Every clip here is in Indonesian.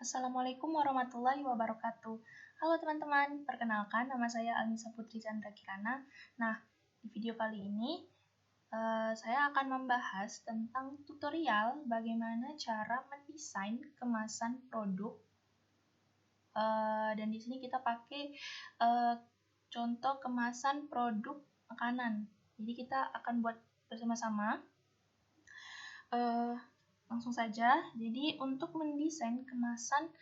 Assalamualaikum warahmatullahi wabarakatuh. Halo teman-teman, perkenalkan nama saya Alnisa Putri Chandra Kirana. Nah, di video kali ini saya akan membahas tentang tutorial bagaimana cara mendesain kemasan produk. Dan di sini kita pakai contoh kemasan produk makanan. Jadi kita akan buat bersama-sama. Langsung saja. Jadi untuk mendesain kemasan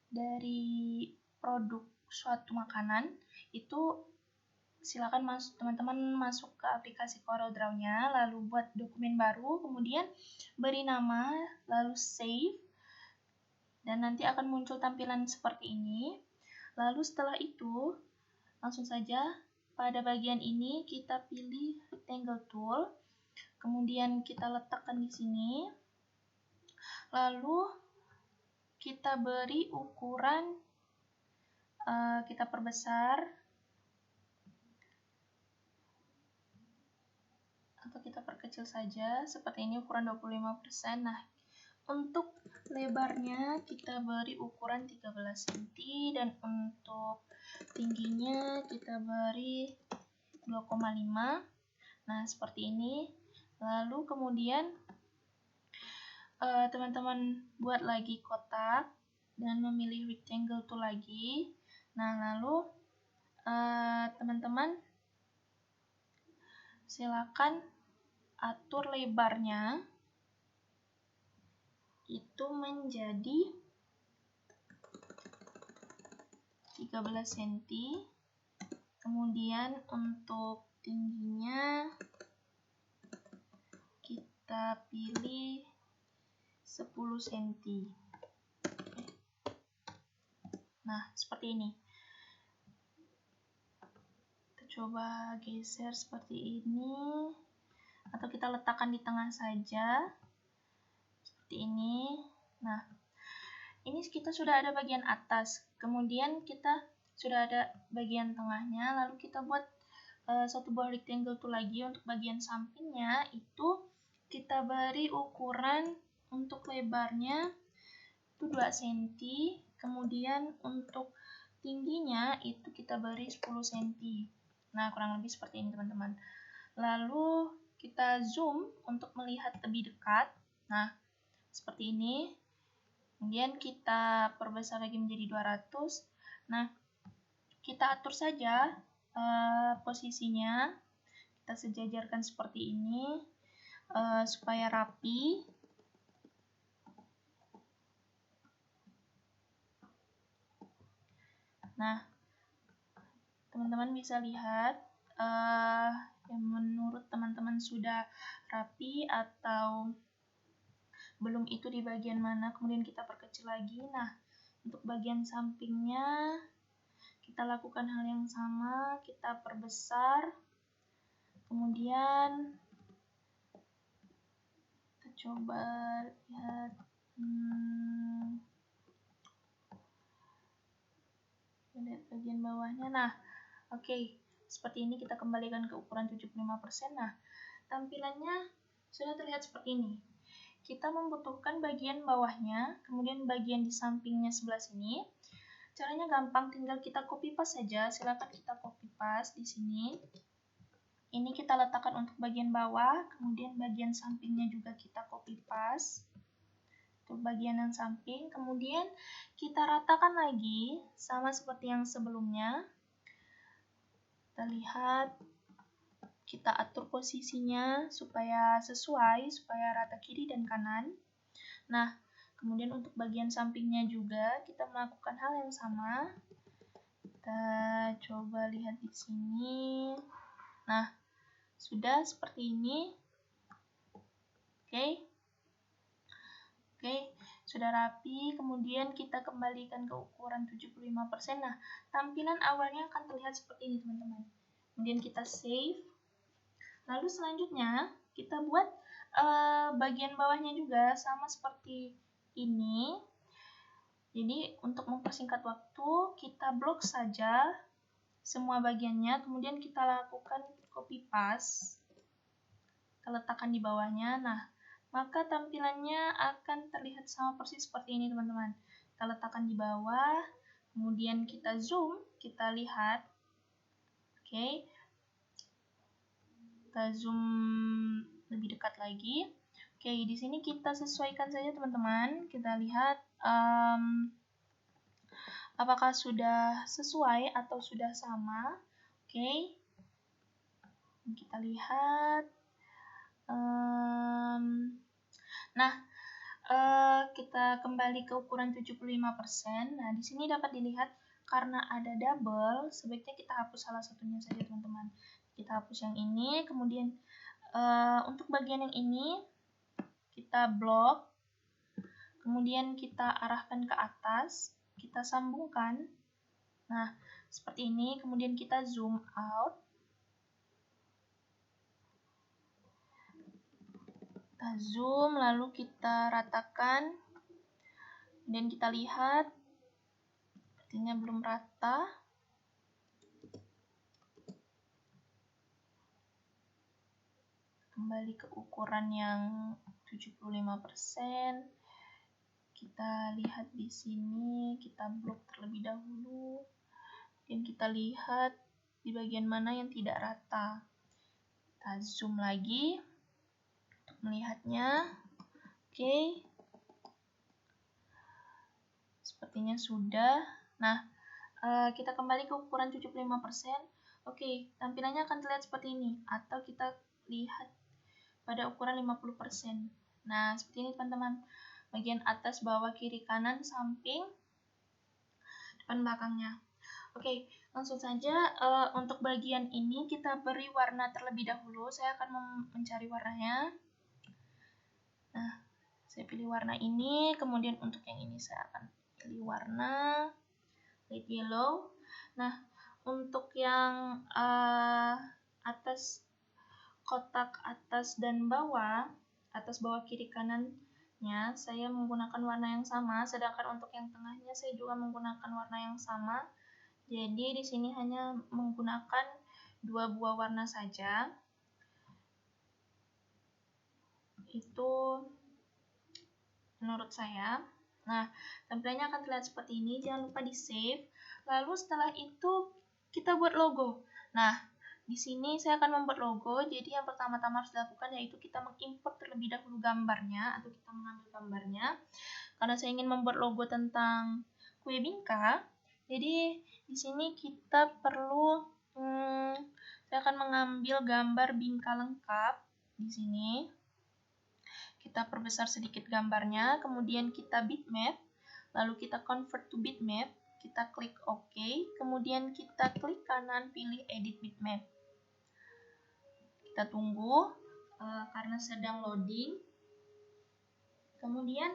dari produk suatu makanan itu silakan teman-teman masuk ke aplikasi CorelDRAW-nya, lalu buat dokumen baru, kemudian beri nama, lalu save, dan nanti akan muncul tampilan seperti ini. Lalu setelah itu langsung saja pada bagian ini kita pilih rectangle tool, kemudian kita letakkan di sini. Lalu kita beri ukuran, kita perbesar atau kita perkecil saja, seperti ini ukuran 25%. Nah, untuk lebarnya kita beri ukuran 13 cm dan untuk tingginya kita beri 2,5. Nah, seperti ini. Lalu kemudian teman-teman buat lagi kotak dan memilih rectangle tool lagi. Nah, lalu teman-teman silakan atur lebarnya itu menjadi 13 cm. Kemudian untuk tingginya kita pilih 10 cm. Nah, seperti ini. Kita coba geser seperti ini, atau kita letakkan di tengah saja, seperti ini. Nah, ini kita sudah ada bagian atas, kemudian kita sudah ada bagian tengahnya, lalu kita buat satu buah rectangle tool lagi. Untuk bagian sampingnya itu kita beri ukuran untuk lebarnya itu 2 cm, kemudian untuk tingginya itu kita beri 10 cm. Nah, kurang lebih seperti ini teman-teman. Lalu kita zoom untuk melihat lebih dekat. Nah, seperti ini. Kemudian kita perbesar lagi menjadi 200. Nah, kita atur saja posisinya. Kita sejajarkan seperti ini supaya rapi. Nah, teman-teman bisa lihat yang menurut teman-teman sudah rapi atau belum itu di bagian mana, kemudian kita perkecil lagi. Nah, untuk bagian sampingnya kita lakukan hal yang sama, kita perbesar, kemudian kita coba lihat lihat bagian bawahnya. Nah, oke, seperti ini. Kita kembalikan ke ukuran 75%. Nah, tampilannya sudah terlihat seperti ini. Kita membutuhkan bagian bawahnya, kemudian bagian di sampingnya sebelah sini. Caranya gampang, tinggal kita copy paste saja. Silakan kita copy paste di sini. Ini kita letakkan untuk bagian bawah, kemudian bagian sampingnya juga kita copy paste. Untuk bagian yang samping, kemudian kita ratakan lagi sama seperti yang sebelumnya. Kita lihat, kita atur posisinya supaya sesuai, supaya rata kiri dan kanan. Nah, kemudian untuk bagian sampingnya juga kita melakukan hal yang sama. Kita coba lihat di sini. Nah, sudah seperti ini. Oke, sudah rapi. Kemudian kita kembalikan ke ukuran 75%. Nah, tampilan awalnya akan terlihat seperti ini, teman-teman. Kemudian kita save. Lalu selanjutnya kita buat bagian bawahnya juga sama seperti ini. Jadi untuk mempersingkat waktu, kita blok saja semua bagiannya, kemudian kita lakukan copy paste. Kita letakkan di bawahnya. Nah, maka tampilannya akan terlihat sama persis seperti ini, teman-teman. kita letakkan di bawah, kemudian kita zoom, kita lihat. Oke. Kita zoom lebih dekat lagi. Oke, di sini kita sesuaikan saja teman-teman. Kita lihat apakah sudah sesuai atau sudah sama. Oke. Kita lihat. Nah, kita kembali ke ukuran 75%. Nah, di sini dapat dilihat karena ada double, sebaiknya kita hapus salah satunya saja teman-teman. Kita hapus yang ini, kemudian untuk bagian yang ini kita blok, kemudian kita arahkan ke atas, kita sambungkan. Nah, seperti ini, kemudian kita zoom out. Kita zoom, lalu kita ratakan, dan kita lihat, sepertinya belum rata. Kembali ke ukuran yang 75%. Kita lihat di sini, kita blok terlebih dahulu. Dan kita lihat di bagian mana yang tidak rata. Kita zoom lagi untuk melihatnya. Oke. Sepertinya sudah. Nah, kita kembali ke ukuran 75%. Oke, tampilannya akan terlihat seperti ini. Atau kita lihat pada ukuran 50%. Nah, seperti ini teman-teman. Bagian atas, bawah, kiri, kanan, samping, depan, belakangnya. Oke, langsung saja untuk bagian ini kita beri warna terlebih dahulu. Saya akan mencari warnanya. Nah, saya pilih warna ini. Kemudian untuk yang ini saya akan pilih warna light yellow. Nah, untuk yang atas, kotak atas dan bawah, atas, bawah, kiri, kanannya saya menggunakan warna yang sama, sedangkan untuk yang tengahnya saya juga menggunakan warna yang sama. Jadi di sini hanya menggunakan 2 buah warna saja. Itu menurut saya. Nah, tampilannya akan terlihat seperti ini. Jangan lupa di save. Lalu setelah itu kita buat logo. Nah, di sini saya akan membuat logo. Jadi yang pertama-tama harus dilakukan yaitu kita mengimport terlebih dahulu gambarnya, atau kita mengambil gambarnya. Karena saya ingin membuat logo tentang kue bingka, jadi di sini kita perlu saya akan mengambil gambar bingka lengkap di sini. Kita perbesar sedikit gambarnya, kemudian kita bitmap, lalu kita convert to bitmap, kita klik OK, kemudian kita klik kanan pilih edit bitmap. Kita tunggu karena sedang loading. Kemudian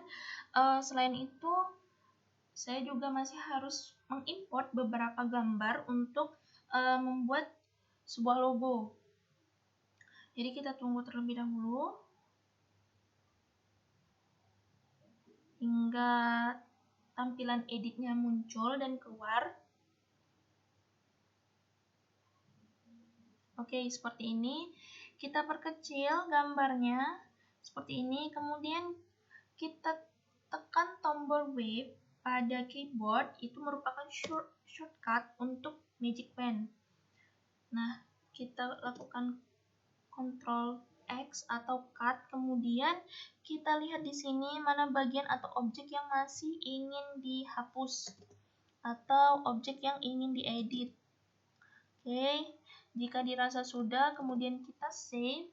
selain itu saya juga masih harus mengimport beberapa gambar untuk membuat sebuah logo. Jadi kita tunggu terlebih dahulu hingga tampilan editnya muncul dan keluar. Oke, seperti ini. Kita perkecil gambarnya seperti ini, kemudian kita tekan tombol wave pada keyboard, itu merupakan shortcut untuk Magic Pen. Nah, kita lakukan Ctrl X atau cut, kemudian kita lihat di sini mana bagian atau objek yang masih ingin dihapus atau objek yang ingin diedit. Oke, jika dirasa sudah, kemudian kita save,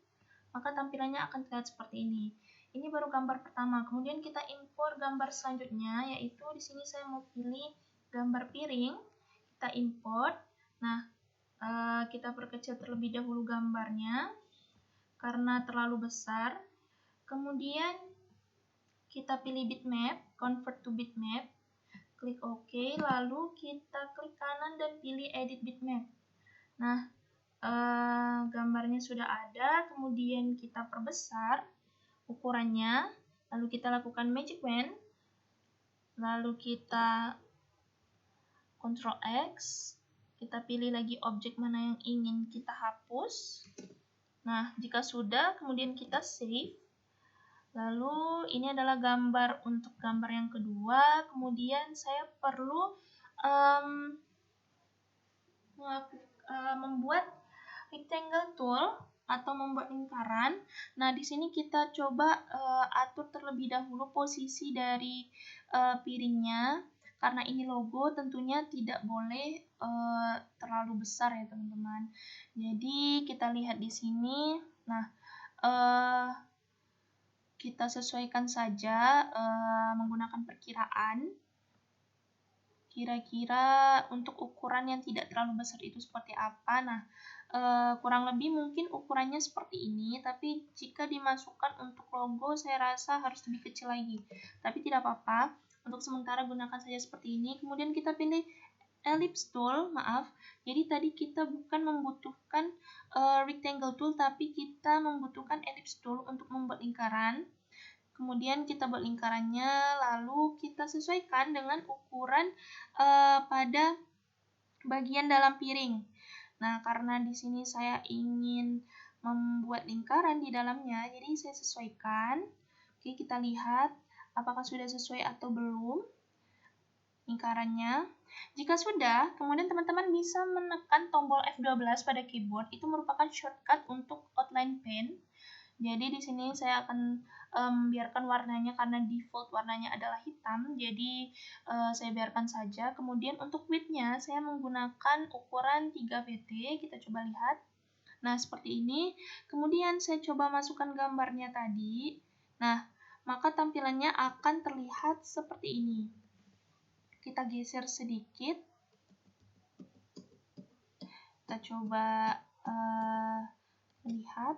maka tampilannya akan terlihat seperti ini. Ini baru gambar pertama. Kemudian kita impor gambar selanjutnya, yaitu di sini saya mau pilih gambar piring. Kita import. Nah, kita perkecil terlebih dahulu gambarnya karena terlalu besar. Kemudian kita pilih bitmap, convert to bitmap. Klik OK, lalu kita klik kanan dan pilih edit bitmap. Nah, gambarnya sudah ada, kemudian kita perbesar ukurannya, lalu kita lakukan Magic Pen, lalu kita Ctrl X, kita pilih lagi objek mana yang ingin kita hapus. Nah, jika sudah, kemudian kita save. Lalu ini adalah gambar untuk gambar yang kedua. Kemudian saya perlu membuat rectangle tool atau membuat lingkaran. Nah, di sini kita coba atur terlebih dahulu posisi dari piringnya. Karena ini logo, tentunya tidak boleh terlalu besar ya teman-teman. Jadi kita lihat di sini. Nah, kita sesuaikan saja menggunakan perkiraan. Kira-kira untuk ukuran yang tidak terlalu besar itu seperti apa. Nah, kurang lebih mungkin ukurannya seperti ini, tapi jika dimasukkan untuk logo saya rasa harus lebih kecil lagi. Tapi tidak apa-apa, untuk sementara gunakan saja seperti ini. Kemudian kita pilih ellipse tool, maaf. Jadi tadi kita bukan membutuhkan rectangle tool, tapi kita membutuhkan ellipse tool untuk membuat lingkaran. Kemudian kita buat lingkarannya, lalu kita sesuaikan dengan ukuran pada bagian dalam piring. Nah, karena di sini saya ingin membuat lingkaran di dalamnya, jadi saya sesuaikan. Oke, kita lihat apakah sudah sesuai atau belum lingkarannya. Jika sudah, kemudian teman-teman bisa menekan tombol F12 pada keyboard. Itu merupakan shortcut untuk outline pen. Jadi di sini saya akan biarkan warnanya karena default warnanya adalah hitam. Jadi saya biarkan saja. Kemudian untuk width-nya saya menggunakan ukuran 3 pt. Kita coba lihat. Nah, seperti ini. Kemudian saya coba masukkan gambarnya tadi. Nah, maka tampilannya akan terlihat seperti ini. Kita geser sedikit. Kita coba melihat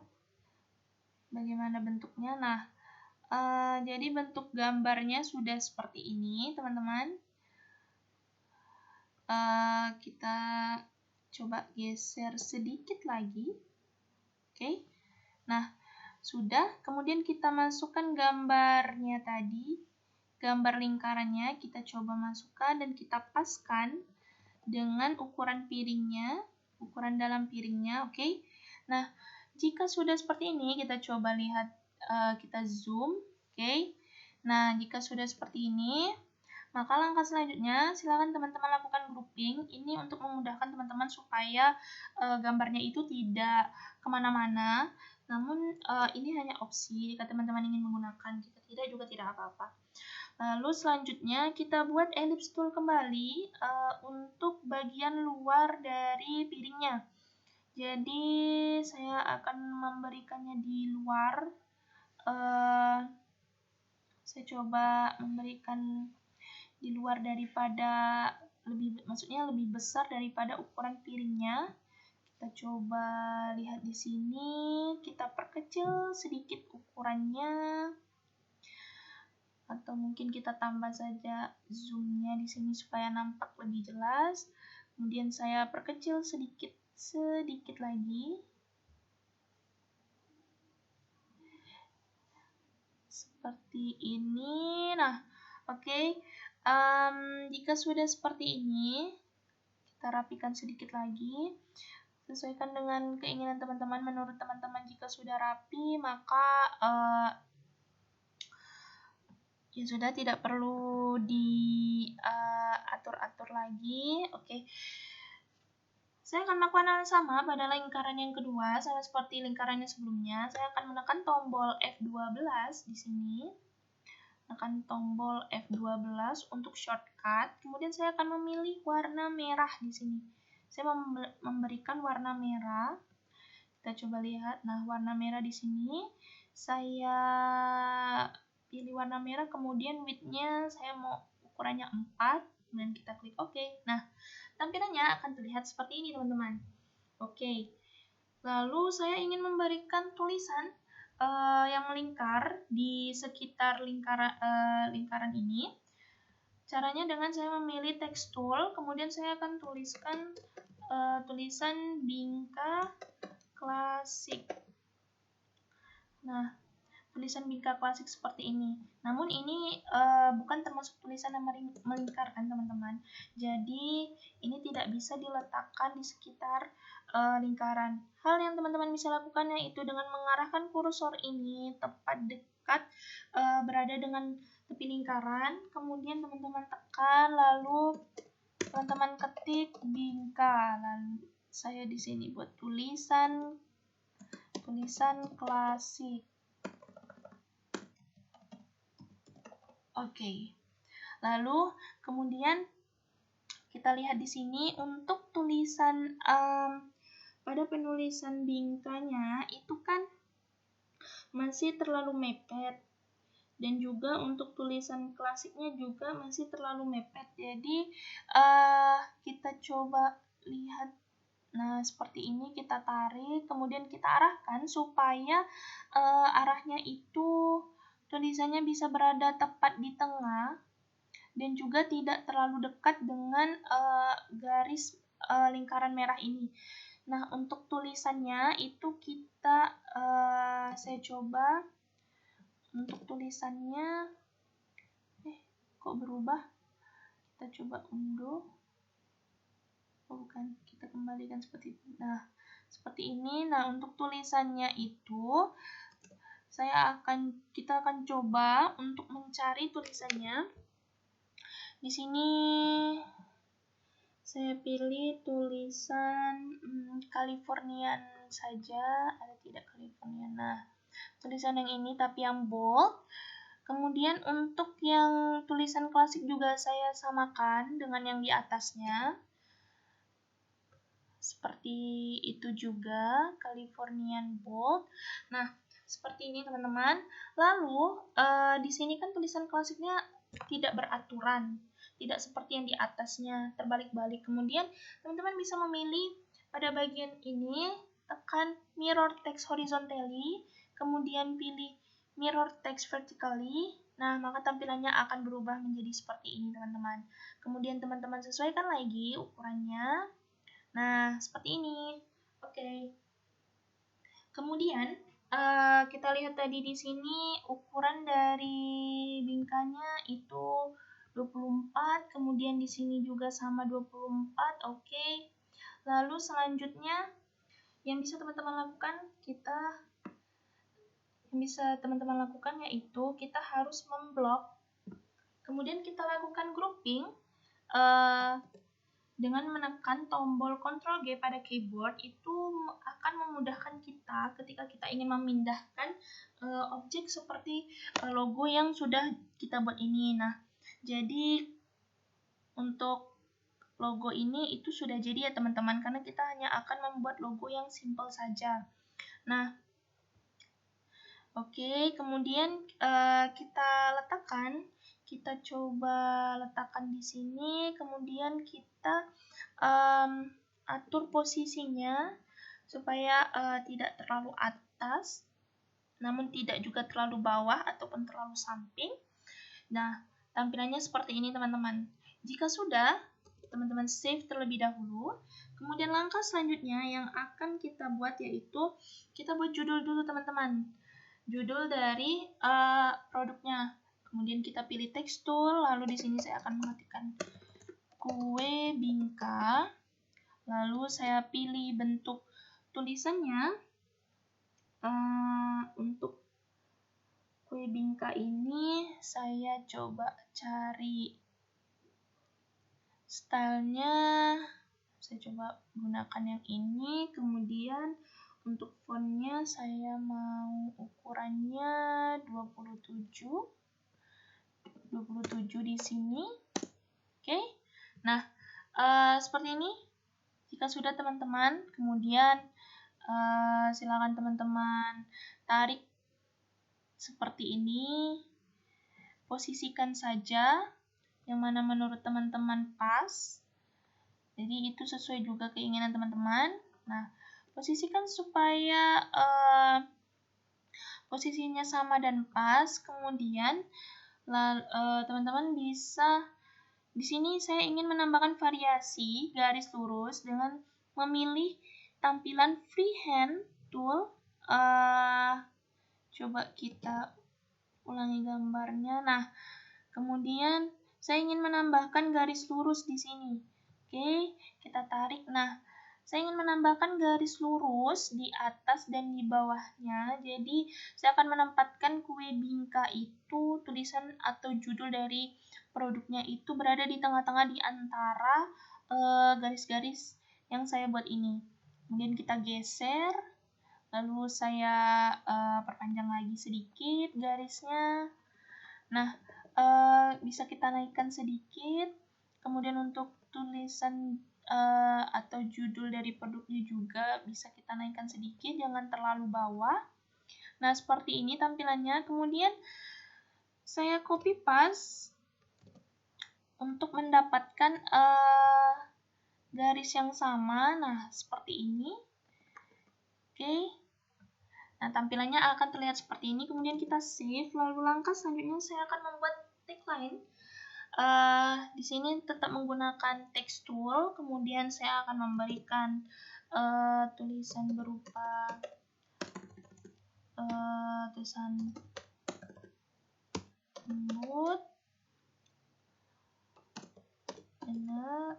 bagaimana bentuknya. Nah, jadi bentuk gambarnya sudah seperti ini, teman-teman. Kita coba geser sedikit lagi. Oke. Nah, sudah. Kemudian kita masukkan gambarnya tadi. Gambar lingkarannya kita coba masukkan dan kita paskan dengan ukuran piringnya, ukuran dalam piringnya, oke. Nah, jika sudah seperti ini, kita coba lihat, kita zoom, oke. Nah, jika sudah seperti ini, maka langkah selanjutnya silakan teman-teman lakukan grouping. Ini untuk memudahkan teman-teman supaya gambarnya itu tidak kemana-mana. Namun ini hanya opsi jika teman-teman ingin menggunakan. Jika tidak juga tidak apa-apa. Lalu selanjutnya kita buat ellipse tool kembali untuk bagian luar dari piringnya. Jadi saya akan memberikannya di luar. Saya coba memberikan di luar daripada maksudnya lebih besar daripada ukuran piringnya. Kita coba lihat di sini, kita perkecil sedikit ukurannya. Atau mungkin kita tambah saja zoom-nya di sini supaya nampak lebih jelas. Kemudian saya perkecil sedikit lagi. Seperti ini. Nah, oke. Jika sudah seperti ini, kita rapikan sedikit lagi. Sesuaikan dengan keinginan teman-teman. Menurut teman-teman jika sudah rapi, maka ya sudah, tidak perlu diatur-atur lagi. Oke. Saya akan melakukan hal yang sama pada lingkaran yang kedua, sama seperti lingkaran yang sebelumnya. Saya akan menekan tombol F12 di sini. Tekan tombol F12 untuk shortcut. Kemudian saya akan memilih warna merah di sini. Saya memberikan warna merah. Kita coba lihat. Nah, warna merah di sini saya pilih warna merah, kemudian width-nya saya mau ukurannya 4, kemudian kita klik OK. Nah, tampilannya akan terlihat seperti ini, teman-teman. Oke. Lalu saya ingin memberikan tulisan yang melingkar di sekitar lingkaran ini. Caranya dengan saya memilih text tool, kemudian saya akan tuliskan tulisan Bingka Klasik. Nah, tulisan Bingka Klasik seperti ini. Namun ini bukan termasuk tulisan yang melingkar kan teman-teman. Jadi ini tidak bisa diletakkan di sekitar lingkaran. Hal yang teman-teman bisa lakukan yaitu dengan mengarahkan kursor ini tepat dekat berada dengan tepi lingkaran, kemudian teman-teman tekan, lalu teman-teman ketik bingka. Lalu saya di sini buat tulisan klasik. Oke. Lalu kemudian kita lihat di sini untuk tulisan pada penulisan bingkanya itu kan masih terlalu mepet, dan juga untuk tulisan klasiknya juga masih terlalu mepet. Jadi kita coba lihat. Nah, seperti ini kita tarik, kemudian kita arahkan supaya arahnya itu tulisannya bisa berada tepat di tengah dan juga tidak terlalu dekat dengan garis lingkaran merah ini. Nah, untuk tulisannya itu kita saya coba untuk tulisannya kok berubah? Kita coba undo. Oh, bukan, kita kembalikan seperti itu. Nah, seperti ini. Nah, untuk tulisannya itu kita akan coba untuk mencari tulisannya. Di sini saya pilih tulisan Californian saja, ada tidak Californian. Nah, tulisan yang ini tapi yang bold. Kemudian untuk yang tulisan klasik juga saya samakan dengan yang di atasnya. Seperti itu juga, Californian bold. Nah, seperti ini teman-teman. Lalu di sini kan tulisan klasiknya tidak beraturan, tidak seperti yang di atasnya, terbalik-balik. Kemudian teman-teman bisa memilih pada bagian ini, tekan mirror text horizontally, kemudian pilih mirror text vertically. Nah, maka tampilannya akan berubah menjadi seperti ini teman-teman. Kemudian teman-teman sesuaikan lagi ukurannya. Nah, seperti ini. Oke. Kemudian kita lihat tadi di sini ukuran dari bingkanya itu 24, kemudian di sini juga sama 24. Oke. Lalu selanjutnya yang bisa teman-teman lakukan yaitu kita harus memblok. Kemudian kita lakukan grouping dengan menekan tombol Ctrl G pada keyboard. Itu akan memudahkan kita ketika kita ingin memindahkan objek seperti logo yang sudah kita buat ini. Nah, jadi untuk logo ini itu sudah jadi ya teman-teman, karena kita hanya akan membuat logo yang simple saja. Nah, oke, kemudian kita coba letakkan di sini, kemudian kita atur posisinya supaya tidak terlalu atas, namun tidak juga terlalu bawah ataupun terlalu samping. Nah, tampilannya seperti ini teman-teman. Jika sudah, teman-teman save terlebih dahulu. Kemudian langkah selanjutnya yang akan kita buat yaitu kita buat judul dulu teman-teman. Judul dari produknya. Kemudian kita pilih text tool, lalu di sini saya akan mengetikkan kue bingka. Lalu saya pilih bentuk tulisannya. Untuk kue bingka ini saya coba cari stylenya. Saya coba gunakan yang ini. Kemudian untuk fontnya saya mau ukurannya 27 di sini. Oke. Nah, seperti ini. Jika sudah teman-teman, kemudian silakan teman-teman tarik seperti ini. Posisikan saja yang mana menurut teman-teman pas. Jadi itu sesuai juga keinginan teman-teman. Nah, posisikan supaya posisinya sama dan pas. Kemudian teman-teman bisa di sini saya ingin menambahkan variasi garis lurus dengan memilih tampilan freehand tool. Coba kita ulangi gambarnya. Nah, kemudian saya ingin menambahkan garis lurus di sini. Oke, kita tarik. Nah, saya ingin menambahkan garis lurus di atas dan di bawahnya. Jadi, saya akan menempatkan kue bingka itu, tulisan atau judul dari produknya itu berada di tengah-tengah di antara garis-garis yang saya buat ini. Kemudian kita geser, lalu saya perpanjang lagi sedikit garisnya. Nah, bisa kita naikkan sedikit. Kemudian untuk tulisan atau judul dari produknya juga bisa kita naikkan sedikit, jangan terlalu bawah. Nah, seperti ini tampilannya. Kemudian saya copy paste untuk mendapatkan garis yang sama. Nah, seperti ini. Oke. Nah, tampilannya akan terlihat seperti ini. Kemudian kita save. Lalu langkah selanjutnya saya akan membuat tagline. Di sini tetap menggunakan text tool, kemudian saya akan memberikan tulisan berupa tulisan lembut, enak,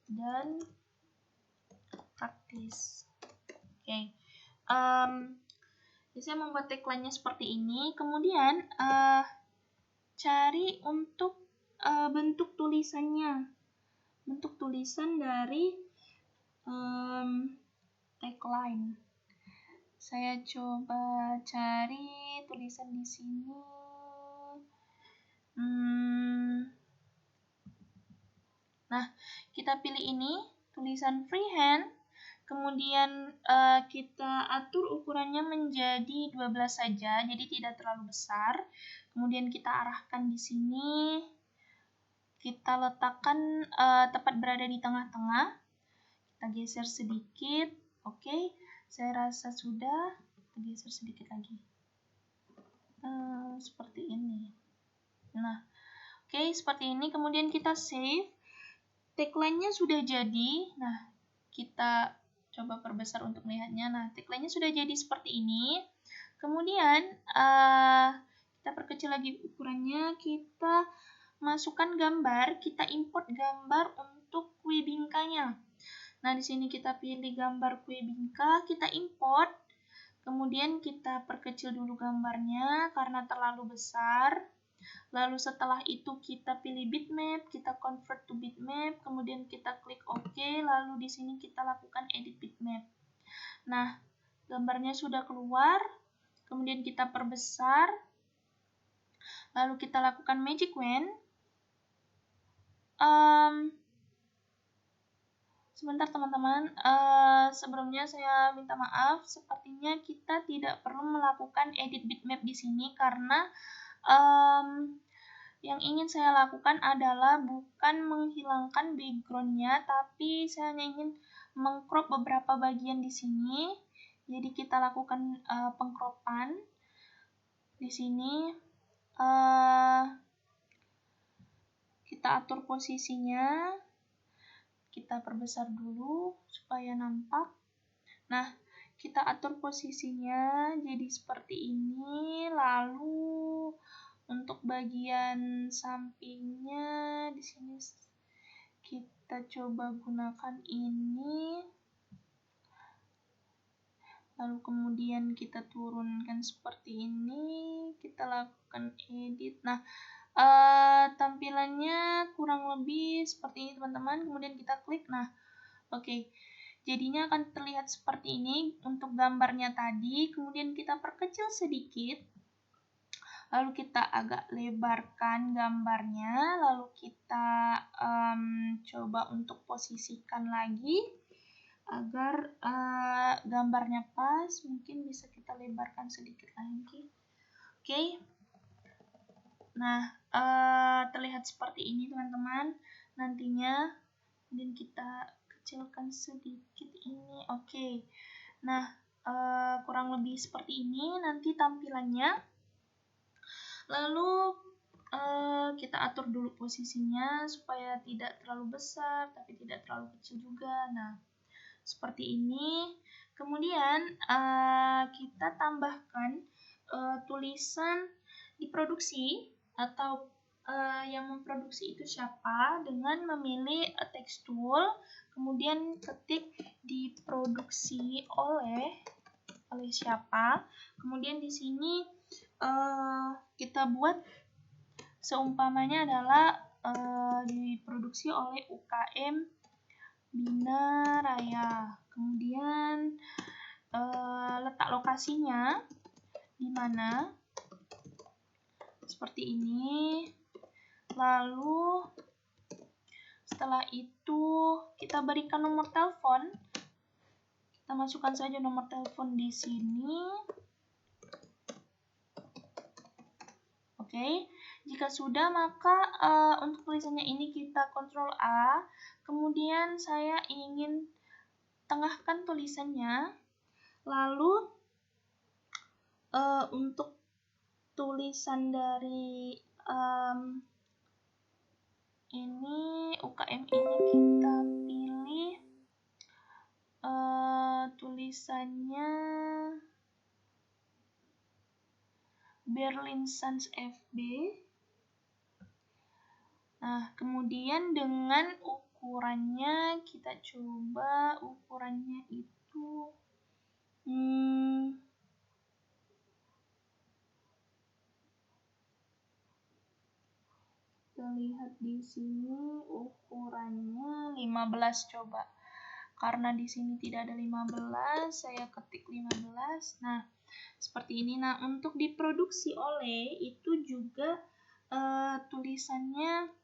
dan praktis. Oke. Jadi saya membuat tagline-nya seperti ini. Kemudian cari untuk bentuk tulisannya, bentuk tulisan dari tagline. Saya coba cari tulisan di sini. Nah, kita pilih ini, tulisan freehand. Kemudian kita atur ukurannya menjadi 12 saja, jadi tidak terlalu besar. Kemudian kita arahkan di sini. Kita letakkan tepat berada di tengah-tengah. Kita geser sedikit. Oke, saya rasa sudah. Kita geser sedikit lagi. Seperti ini. Nah, oke, seperti ini. Kemudian kita save. Tagline-nya sudah jadi. Nah, kita coba perbesar untuk melihatnya. Nah, tagline-nya sudah jadi seperti ini. Kemudian kita perkecil lagi ukurannya. Kita masukkan gambar. Kita import gambar untuk kue bingkanya. Nah, di sini kita pilih gambar kue bingka. Kita import. Kemudian kita perkecil dulu gambarnya karena terlalu besar. Lalu setelah itu kita pilih bitmap, kita convert to bitmap, kemudian kita klik OK, lalu di sini kita lakukan edit bitmap. Nah, gambarnya sudah keluar, kemudian kita perbesar, lalu kita lakukan magic wand. Sebentar teman-teman, sebelumnya saya minta maaf, sepertinya kita tidak perlu melakukan edit bitmap di sini karena yang ingin saya lakukan adalah bukan menghilangkan background-nya, tapi saya hanya ingin mengcrop beberapa bagian di sini. Jadi kita lakukan pengcropan di sini. Kita atur posisinya. Kita perbesar dulu supaya nampak. Nah, kita atur posisinya jadi seperti ini. Lalu untuk bagian sampingnya di sini kita coba gunakan ini. Lalu kemudian kita turunkan seperti ini. Kita lakukan edit. Nah, tampilannya kurang lebih seperti ini teman-teman. Kemudian kita klik. Nah, oke. Jadinya akan terlihat seperti ini untuk gambarnya tadi. Kemudian kita perkecil sedikit. Lalu kita agak lebarkan gambarnya, lalu kita coba untuk posisikan lagi agar gambarnya pas. Mungkin bisa kita lebarkan sedikit lagi. Oke. Nah, terlihat seperti ini teman-teman. Nantinya, kemudian kita kecilkan sedikit ini. Oke. Nah, kurang lebih seperti ini nanti tampilannya. Lalu kita atur dulu posisinya supaya tidak terlalu besar tapi tidak terlalu kecil juga. Nah, seperti ini. Kemudian kita tambahkan tulisan diproduksi atau yang memproduksi itu siapa dengan memilih text tool, kemudian ketik diproduksi oleh siapa, kemudian di sini kita buat seumpamanya adalah diproduksi oleh UKM Bina Raya, kemudian letak lokasinya di mana, seperti ini. Lalu setelah itu kita berikan nomor telepon. Kita masukkan saja nomor telepon di sini. Oke, jika sudah maka untuk tulisannya ini kita Ctrl A. Kemudian saya ingin tengahkan tulisannya. Lalu untuk tulisan dari ini UKM ini kita pilih tulisannya Berlin Sans FB. Nah, kemudian dengan ukurannya kita coba ukurannya itu kita lihat di sini ukurannya 15 coba. Karena di sini tidak ada 15, saya ketik 15. Nah, seperti ini. Nah, untuk diproduksi oleh itu juga tulisannya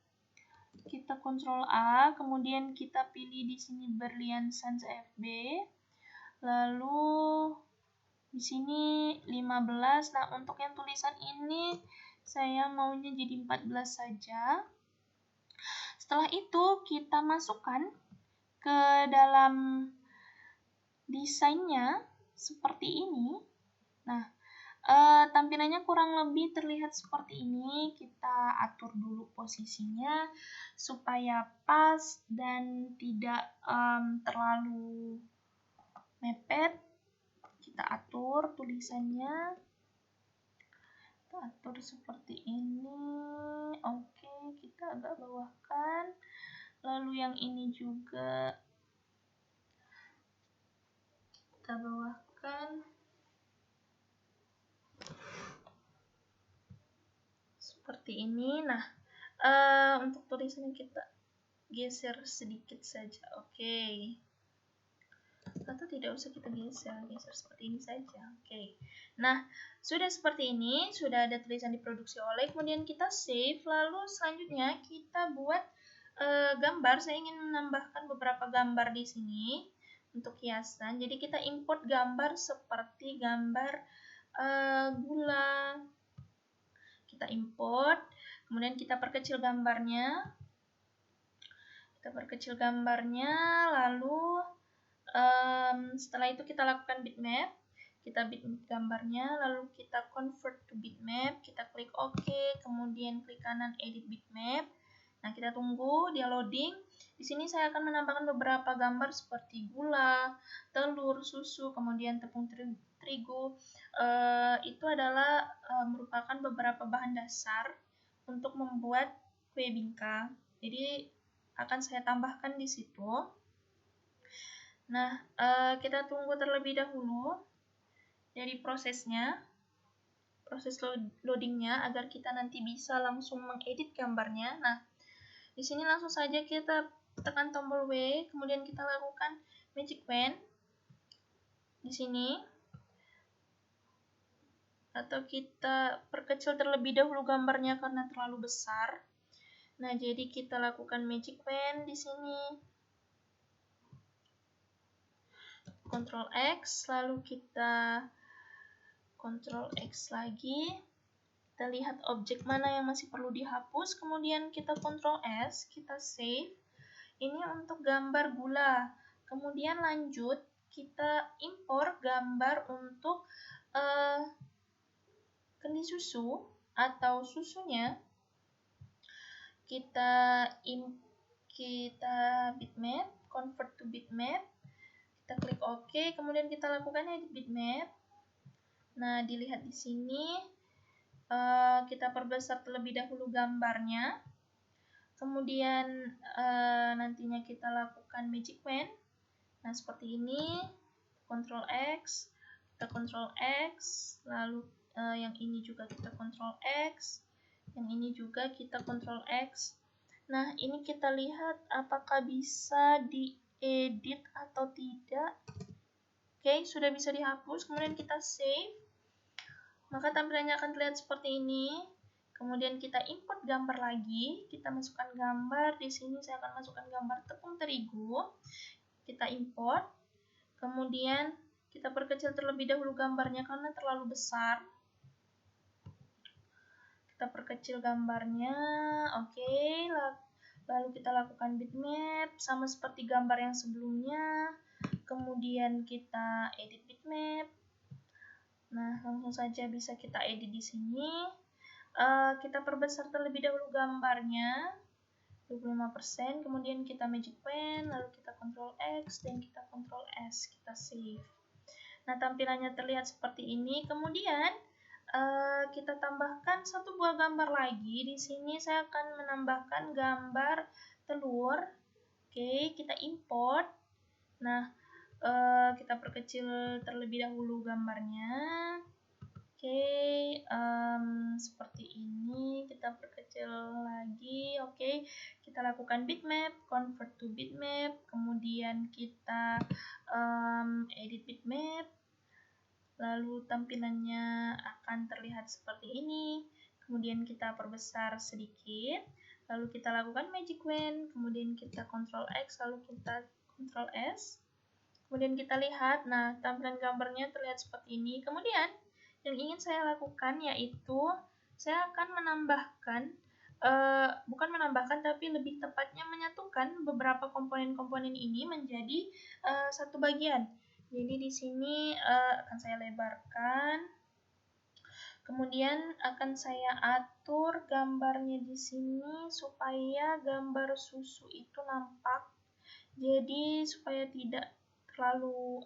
kita Ctrl A, kemudian kita pilih di sini Berlian Sans FB. Lalu di sini 15. Nah, untuk yang tulisan ini saya maunya jadi 14 saja. Setelah itu kita masukkan ke dalam desainnya seperti ini. Nah, tampilannya kurang lebih terlihat seperti ini. Kita atur dulu posisinya supaya pas dan tidak terlalu mepet. Kita atur tulisannya. Atur seperti ini. Oke, kita agak bawahkan. Lalu yang ini juga kita bawahkan seperti ini. Nah, untuk tulisannya kita geser sedikit saja. Oke. Atau tidak usah kita geser seperti ini saja. Oke. Nah, sudah seperti ini, sudah ada tulisan diproduksi oleh, kemudian kita save, lalu selanjutnya kita buat gambar. Saya ingin menambahkan beberapa gambar di sini untuk hiasan. Jadi kita import gambar seperti gambar gula. Kita import, kemudian kita perkecil gambarnya. Lalu setelah itu kita lakukan bitmap. Kita bitmap gambarnya, lalu kita convert to bitmap. Kita klik OK, kemudian klik kanan edit bitmap. Nah, kita tunggu dia loading. Di sini saya akan menambahkan beberapa gambar seperti gula, telur, susu, kemudian tepung terigu. Itu adalah merupakan beberapa bahan dasar untuk membuat kue bingka. Jadi akan saya tambahkan di situ. Nah, kita tunggu terlebih dahulu dari proses loadingnya agar kita nanti bisa langsung mengedit gambarnya. Nah, di sini langsung saja kita tekan tombol W, kemudian kita lakukan magic pen di sini, atau kita perkecil terlebih dahulu gambarnya karena terlalu besar. Nah, jadi kita lakukan magic pen di sini. Ctrl X, lalu kita Ctrl X lagi. Kita lihat objek mana yang masih perlu dihapus, kemudian kita Ctrl S, kita save. Ini untuk gambar gula. Kemudian lanjut, kita impor gambar untuk kendi susu atau susunya. Kita bitmap, convert to bitmap. Kita klik OK, kemudian kita lakukan edit bitmap. Nah, dilihat di sini kita perbesar terlebih dahulu gambarnya. Kemudian nantinya kita lakukan magic wand. Nah, seperti ini. Ctrl X, kita Ctrl X, lalu yang ini juga kita Ctrl X, yang ini juga kita Ctrl X. Nah, ini kita lihat apakah bisa diedit atau tidak. Oke, sudah bisa dihapus, kemudian kita save. Maka tampilannya akan terlihat seperti ini. Kemudian kita import gambar lagi, kita masukkan gambar. Di sini saya akan masukkan gambar tepung terigu. Kita import. Kemudian kita perkecil terlebih dahulu gambarnya karena terlalu besar. Kita perkecil gambarnya, oke. Lalu kita lakukan bitmap, sama seperti gambar yang sebelumnya. Kemudian kita edit bitmap. Nah, langsung saja bisa kita edit di sini. Kita perbesar terlebih dahulu gambarnya, 25%, kemudian kita magic wand, lalu kita Ctrl X, dan kita Ctrl S, kita save. Nah, tampilannya terlihat seperti ini. Kemudian kita tambahkan satu buah gambar lagi. Di sini saya akan menambahkan gambar telur. Oke, kita import. Nah, kita perkecil terlebih dahulu gambarnya. Oke, seperti ini. Kita perkecil lagi. Oke, kita lakukan bitmap, convert to bitmap. Kemudian kita edit bitmap. Lalu tampilannya akan terlihat seperti ini. Kemudian kita perbesar sedikit. Lalu kita lakukan magic wand. Kemudian kita Ctrl X. Lalu kita Ctrl S. Kemudian kita lihat. Nah, tampilan gambarnya terlihat seperti ini. Kemudian yang ingin saya lakukan yaitu saya akan menambahkan, bukan menambahkan tapi lebih tepatnya menyatukan beberapa komponen-komponen ini menjadi satu bagian. Jadi di sini akan saya lebarkan. Kemudian akan saya atur gambarnya di sini supaya gambar susu itu nampak. Jadi supaya tidak terlalu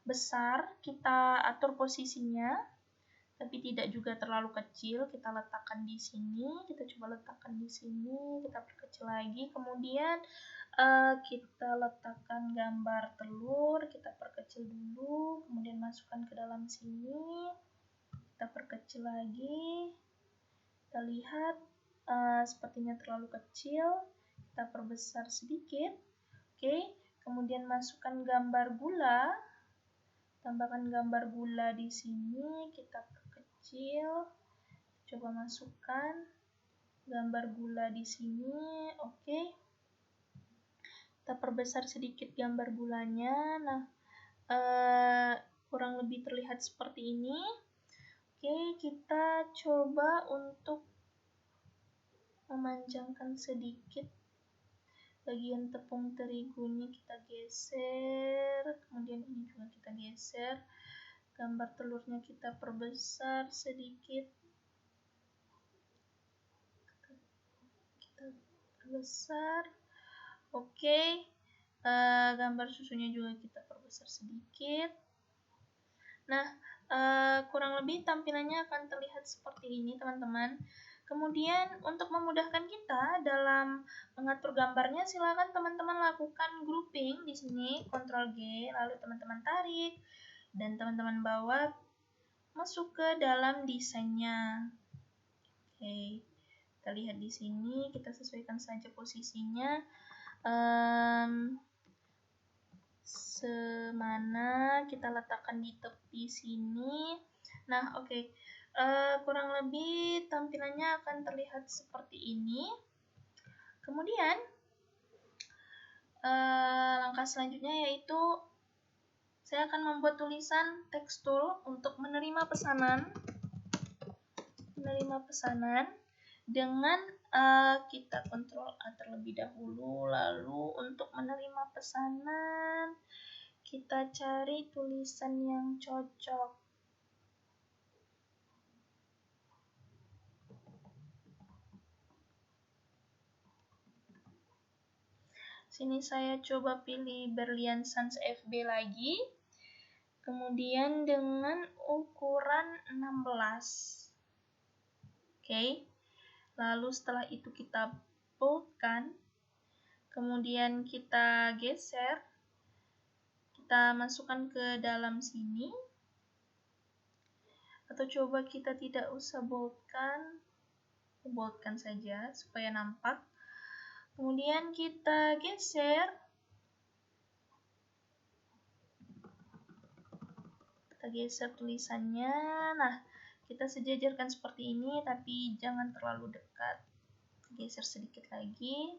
besar, kita atur posisinya. Tapi tidak juga terlalu kecil, kita letakkan di sini, kita coba letakkan di sini, kita perkecil lagi, kemudian kita letakkan gambar telur, kita perkecil dulu, kemudian masukkan ke dalam sini, kita perkecil lagi, kita lihat sepertinya terlalu kecil, kita perbesar sedikit, oke, kemudian masukkan gambar gula, tambahkan gambar gula di sini, kita perkecil, coba masukkan gambar gula di sini, oke. Kita perbesar sedikit gambar gulanya. Nah, kurang lebih terlihat seperti ini. Oke, kita coba untuk memanjangkan sedikit bagian tepung terigunya, kita geser. Kemudian ini juga kita geser. Gambar telurnya kita perbesar sedikit. Kita perbesar. Oke, gambar susunya juga kita perbesar sedikit. Nah, kurang lebih tampilannya akan terlihat seperti ini, teman-teman. Kemudian, untuk memudahkan kita dalam mengatur gambarnya, silakan teman-teman lakukan grouping di sini, Ctrl G, lalu teman-teman tarik, dan teman-teman bawa masuk ke dalam desainnya. Oke, kita lihat di sini, kita sesuaikan saja posisinya. Semana kita letakkan di tepi sini. Nah, oke. Kurang lebih tampilannya akan terlihat seperti ini. Kemudian langkah selanjutnya yaitu saya akan membuat tulisan tekstul untuk menerima pesanan. Dengan kita Ctrl A terlebih dahulu, lalu untuk menerima pesanan kita cari tulisan yang cocok. Sini saya coba pilih Berlian Sans FB lagi. kemudian dengan ukuran 16. Oke. Lalu setelah itu kita boldkan, kemudian kita geser, kita masukkan ke dalam sini, atau coba kita tidak usah boldkan saja supaya nampak. Kemudian kita geser, tulisannya. Nah, kita sejajarkan seperti ini, tapi jangan terlalu dekat. Geser sedikit lagi.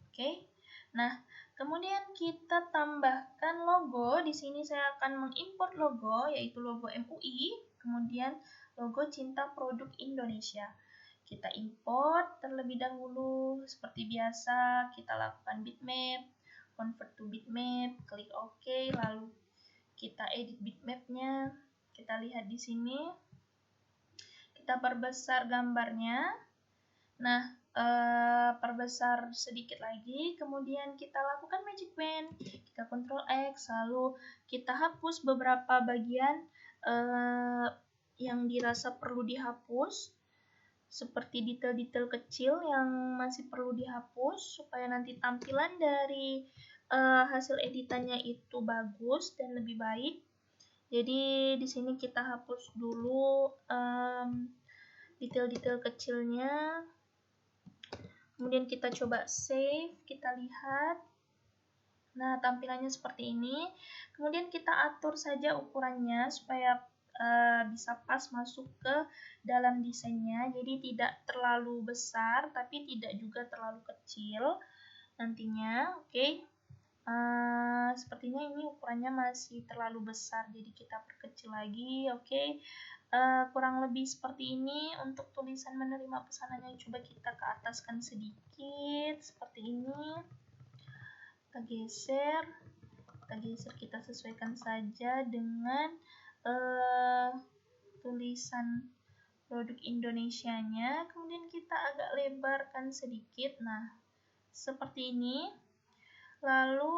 Oke. Nah, kemudian kita tambahkan logo. Di sini saya akan mengimport logo, yaitu logo MUI, kemudian logo Cinta Produk Indonesia. Kita import terlebih dahulu. Seperti biasa, kita lakukan bitmap, convert to bitmap, klik OK, lalu kita edit bitmapnya. Kita lihat di sini. Kita perbesar gambarnya. Nah, perbesar sedikit lagi, kemudian kita lakukan magic wand, kita Ctrl X, lalu kita hapus beberapa bagian yang dirasa perlu dihapus, seperti detail-detail kecil yang masih perlu dihapus, supaya nanti tampilan dari hasil editannya itu bagus dan lebih baik. Jadi di sini kita hapus dulu detail-detail kecilnya. Kemudian kita coba save, kita lihat. Nah, tampilannya seperti ini. Kemudian kita atur saja ukurannya supaya bisa pas masuk ke dalam desainnya. Jadi tidak terlalu besar, tapi tidak juga terlalu kecil nantinya. Oke. Sepertinya ini ukurannya masih terlalu besar, jadi kita perkecil lagi. Oke. Kurang lebih seperti ini untuk tulisan menerima pesanannya. Coba kita ke ataskan sedikit seperti ini. Kita geser, kita sesuaikan saja dengan tulisan produk Indonesianya. Kemudian kita agak lebarkan sedikit. Nah, seperti ini. Lalu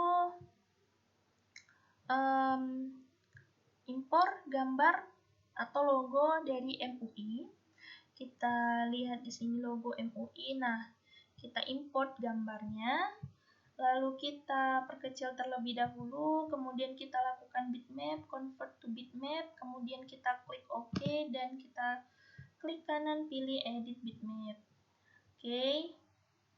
impor gambar atau logo dari MUI. Kita lihat di sini logo MUI. Nah, kita import gambarnya. Lalu kita perkecil terlebih dahulu, kemudian kita lakukan bitmap, convert to bitmap, kemudian kita klik OK dan kita klik kanan pilih edit bitmap. Oke.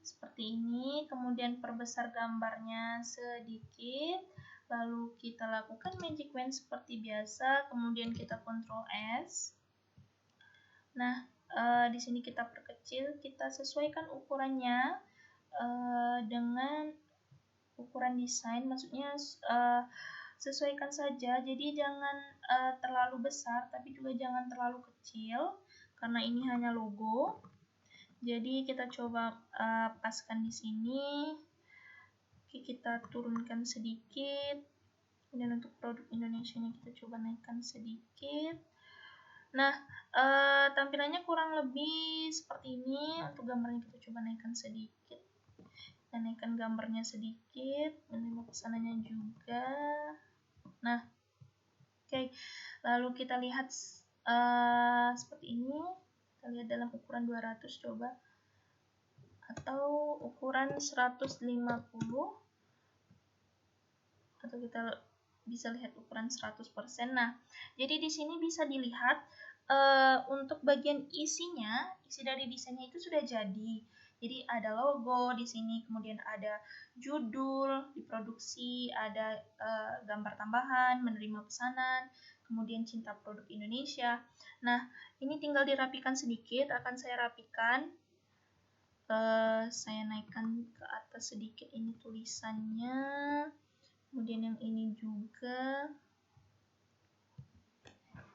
Seperti ini, kemudian perbesar gambarnya sedikit, lalu kita lakukan magic wand seperti biasa, kemudian kita Ctrl S. Nah, di sini kita perkecil, kita sesuaikan ukurannya dengan ukuran desain, maksudnya sesuaikan saja, jadi jangan terlalu besar, tapi juga jangan terlalu kecil, karena ini hanya logo. Jadi kita coba paskan di sini. Oke, kita turunkan sedikit. Kemudian untuk produk Indonesianya kita coba naikkan sedikit. Nah, tampilannya kurang lebih seperti ini. Untuk gambarnya kita coba naikkan sedikit. Dan naikkan gambarnya sedikit. Menerima pesanannya juga. Nah, oke. Lalu kita lihat seperti ini. Kita lihat dalam ukuran 200 coba, atau ukuran 150, atau kita bisa lihat ukuran 100%. Nah, jadi di sini bisa dilihat untuk bagian isinya, isi dari desainnya itu sudah jadi. Jadi ada logo di sini, kemudian ada judul diproduksi, ada gambar tambahan, menerima pesanan, kemudian Cinta Produk Indonesia. Nah, ini tinggal dirapikan sedikit, akan saya rapikan. Saya naikkan ke atas sedikit ini tulisannya, kemudian yang ini juga.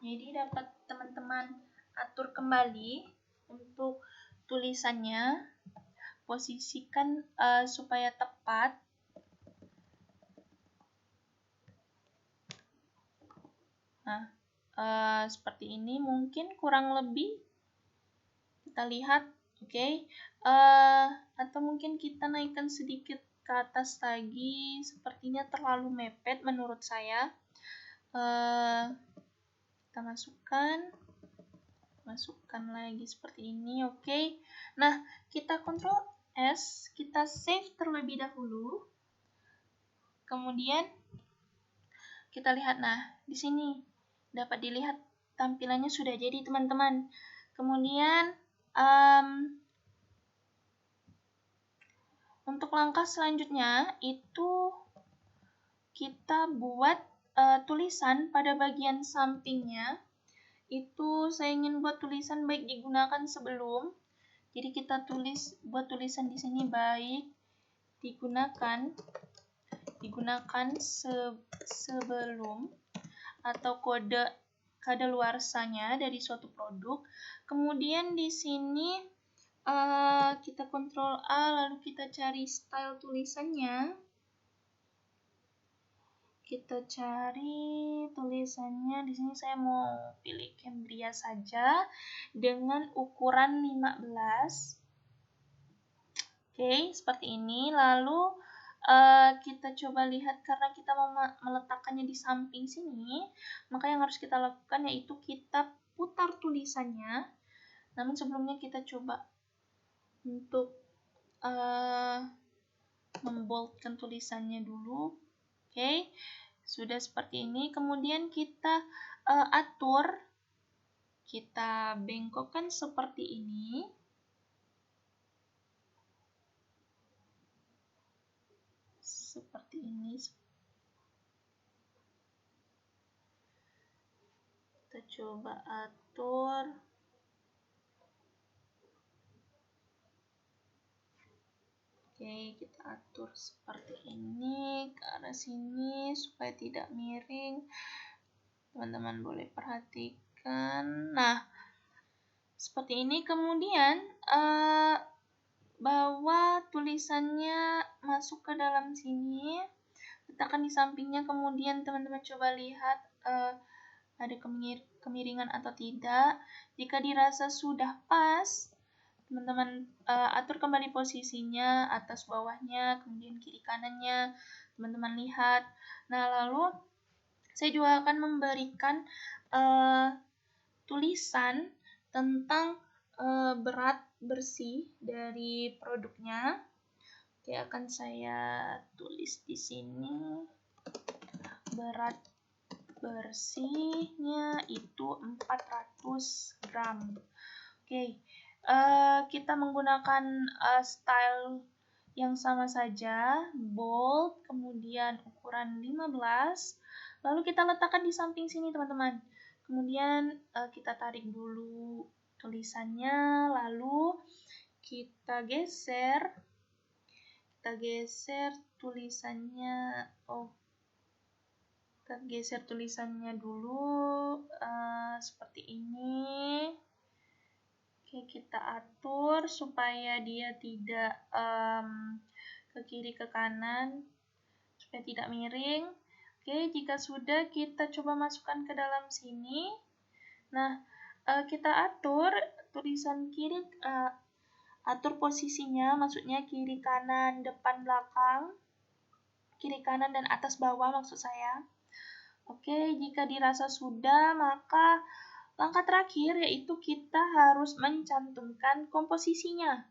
Jadi dapat teman-teman atur kembali untuk tulisannya, posisikan supaya tepat. Nah, seperti ini mungkin kurang lebih kita lihat. Oke. Atau mungkin kita naikkan sedikit ke atas lagi, sepertinya terlalu mepet menurut saya. Kita masukkan lagi seperti ini, oke. Nah, kita Ctrl S, kita save terlebih dahulu. Kemudian kita lihat, nah di sini dapat dilihat tampilannya sudah jadi teman-teman. Kemudian untuk langkah selanjutnya itu kita buat tulisan pada bagian sampingnya. Itu saya ingin buat tulisan baik digunakan sebelum. Jadi kita buat tulisan di sini baik digunakan sebelum atau kode kadaluarsanya dari suatu produk. Kemudian di sini kita Ctrl A, lalu kita cari style tulisannya. Kita cari tulisannya, di sini saya mau pilih Cambria saja dengan ukuran 15. Oke, seperti ini. Lalu kita coba lihat, karena kita mau meletakkannya di samping sini, maka yang harus kita lakukan yaitu kita putar tulisannya. Namun sebelumnya kita coba untuk memboldkan tulisannya dulu. Oke, sudah seperti ini. Kemudian kita atur, kita bengkokkan seperti ini. Seperti ini. Kita coba atur. Oke, kita atur seperti ini ke arah sini supaya tidak miring. Teman-teman boleh perhatikan. Nah, seperti ini. Kemudian bawa tulisannya masuk ke dalam sini, letakkan di sampingnya. Kemudian teman-teman coba lihat ada kemiringan atau tidak. Jika dirasa sudah pas, teman-teman atur kembali posisinya, atas bawahnya, kemudian kiri kanannya, teman-teman lihat. Nah, lalu saya juga akan memberikan tulisan tentang berat bersih dari produknya. Oke, akan saya tulis di sini. Berat bersihnya itu 400 gram. Oke, kita menggunakan style yang sama saja, bold, kemudian ukuran 15. Lalu kita letakkan di samping sini, teman-teman. Kemudian kita tarik dulu tulisannya, lalu kita geser tulisannya. Kita geser tulisannya dulu seperti ini. Oke, kita atur supaya dia tidak ke kiri ke kanan, supaya tidak miring. Oke, jika sudah, kita coba masukkan ke dalam sini. Nah, kita atur tulisan kiri, atur posisinya, maksudnya kiri kanan, depan belakang, kiri kanan dan atas bawah maksud saya. Oke, jika dirasa sudah, maka langkah terakhir yaitu kita harus mencantumkan komposisinya.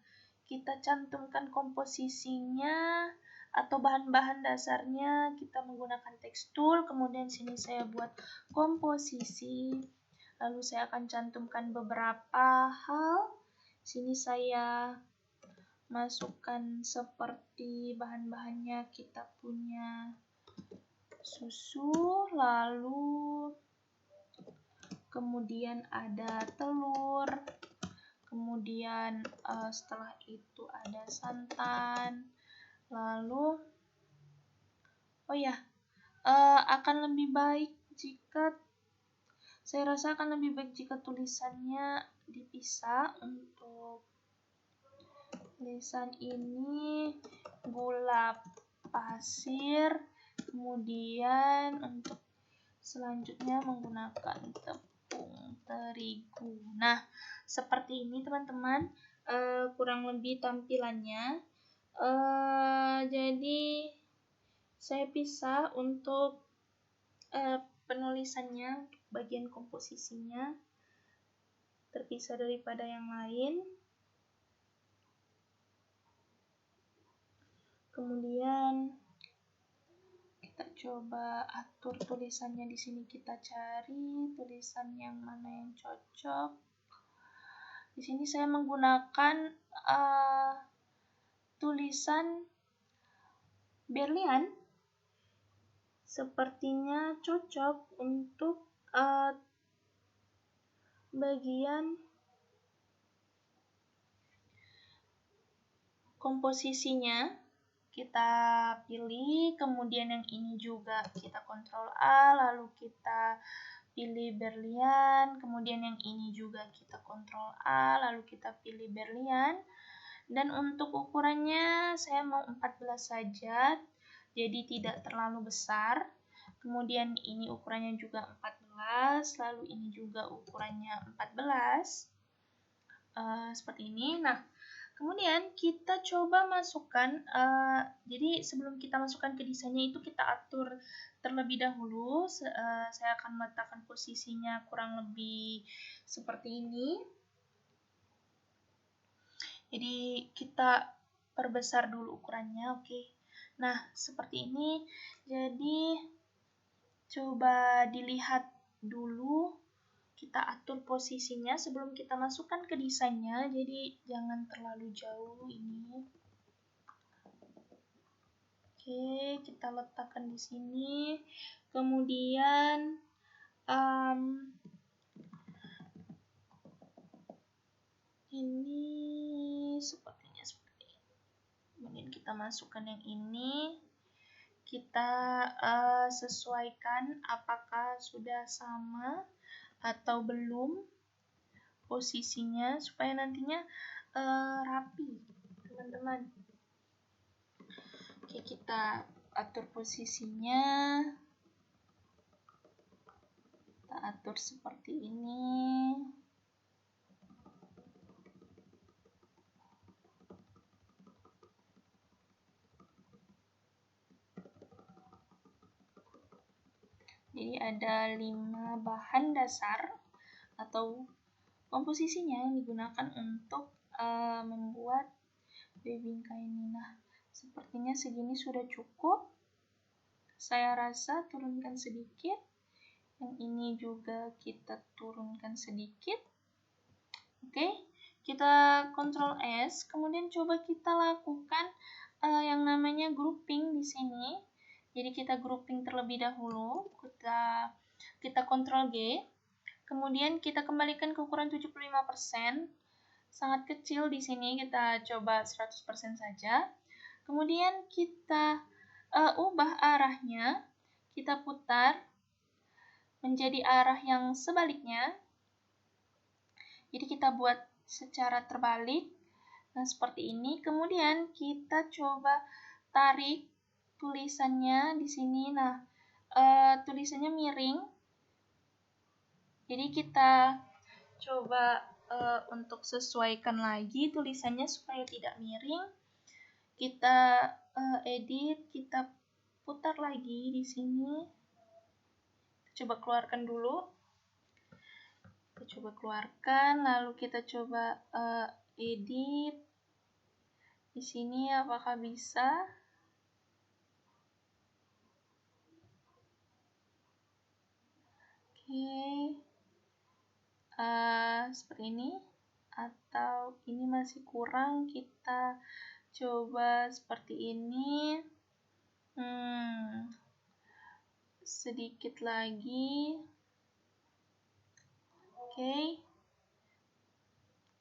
Kita cantumkan komposisinya atau bahan-bahan dasarnya, kita menggunakan tekstur. Kemudian sini saya buat komposisi. Lalu saya akan cantumkan beberapa hal. Sini saya masukkan seperti bahan-bahannya, kita punya susu, lalu kemudian ada telur, kemudian setelah itu ada santan, lalu akan lebih baik jika saya rasa akan lebih baik jika tulisannya dipisah. Untuk tulisan ini gula pasir, kemudian untuk selanjutnya menggunakan tepung terigu. Nah, seperti ini teman-teman kurang lebih tampilannya. Jadi saya pisah untuk penulisannya, bagian komposisinya terpisah daripada yang lain. Kemudian kita coba atur tulisannya. Di sini kita cari tulisan yang mana yang cocok. Di sini saya menggunakan tulisan Berlian. Sepertinya cocok untuk bagian komposisinya. Kita pilih, kemudian yang ini juga kita Ctrl A, lalu kita pilih Berlian, kemudian yang ini juga kita Ctrl A, lalu kita pilih Berlian. Dan untuk ukurannya saya mau 14 saja, jadi tidak terlalu besar. Kemudian ini ukurannya juga 14, lalu ini juga ukurannya 14. Seperti ini. Nah, kemudian kita coba masukkan, jadi sebelum kita masukkan ke desainnya itu kita atur terlebih dahulu. Saya akan meletakkan posisinya kurang lebih seperti ini. Jadi kita perbesar dulu ukurannya, oke. Nah, seperti ini. Jadi coba dilihat dulu, kita atur posisinya sebelum kita masukkan ke desainnya. Jadi jangan terlalu jauh ini. Oke, kita letakkan di sini. Kemudian ini sepertinya seperti ini. Kemudian kita masukkan yang ini. Kita sesuaikan apakah sudah sama atau belum posisinya, supaya nantinya rapi, teman-teman. Oke, kita atur posisinya. Kita atur seperti ini. Jadi ada 5 bahan dasar atau komposisinya yang digunakan untuk membuat bebingkai ini. Nah, sepertinya segini sudah cukup. Saya rasa turunkan sedikit. Yang ini juga kita turunkan sedikit. Oke, kita Ctrl S, kemudian coba kita lakukan yang namanya grouping di sini. Jadi kita grouping terlebih dahulu, kita Ctrl G, kemudian kita kembalikan ke ukuran 75%, sangat kecil di sini, kita coba 100% saja. Kemudian kita ubah arahnya, kita putar menjadi arah yang sebaliknya. Jadi kita buat secara terbalik. Nah, seperti ini. Kemudian kita coba tarik tulisannya di sini. Nah, tulisannya miring. Jadi kita coba untuk sesuaikan lagi tulisannya supaya tidak miring. Kita edit, kita putar lagi di sini. Coba keluarkan dulu. Kita coba keluarkan, lalu kita coba edit. Di sini apakah bisa? Oke. Seperti ini. Atau ini masih kurang, kita coba seperti ini. Sedikit lagi. Oke.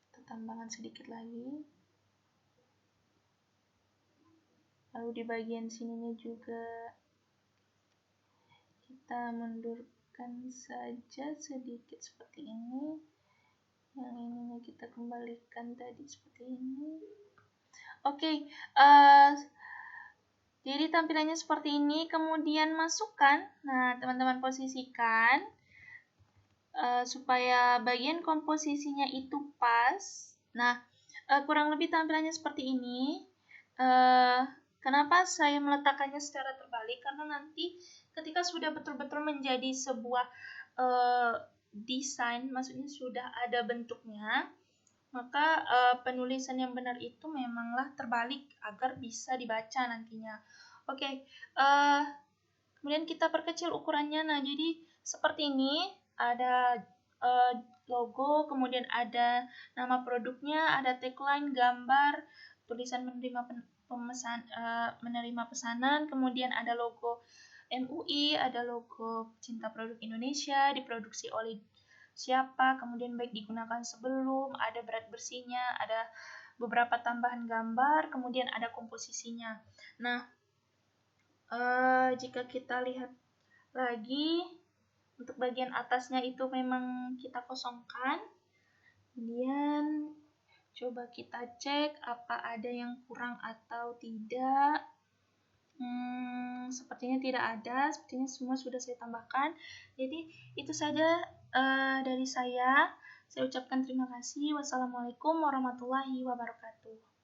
Kita tambahkan sedikit lagi. Lalu di bagian sininya juga kita mundurkan saja sedikit seperti ini. Yang ininya kita kembalikan tadi seperti ini. Oke, jadi tampilannya seperti ini. Kemudian masukkan. Nah, teman-teman posisikan supaya bagian komposisinya itu pas. Nah, kurang lebih tampilannya seperti ini. Kenapa saya meletakkannya secara terbalik? Karena nanti ketika sudah betul-betul menjadi sebuah desain, maksudnya sudah ada bentuknya, maka penulisan yang benar itu memanglah terbalik agar bisa dibaca nantinya. Oke, kemudian kita perkecil ukurannya. Nah, jadi seperti ini, ada logo, kemudian ada nama produknya, ada tagline, gambar, tulisan menerima pesanan, kemudian ada logo MUI, ada logo Cinta Produk Indonesia, diproduksi oleh siapa, kemudian baik digunakan sebelum, ada berat bersihnya, ada beberapa tambahan gambar, kemudian ada komposisinya. Nah, jika kita lihat lagi, untuk bagian atasnya itu memang kita kosongkan, kemudian coba kita cek apa ada yang kurang atau tidak. Sepertinya tidak ada, sepertinya semua sudah saya tambahkan. Jadi itu saja dari saya. Saya ucapkan terima kasih. Wassalamualaikum warahmatullahi wabarakatuh.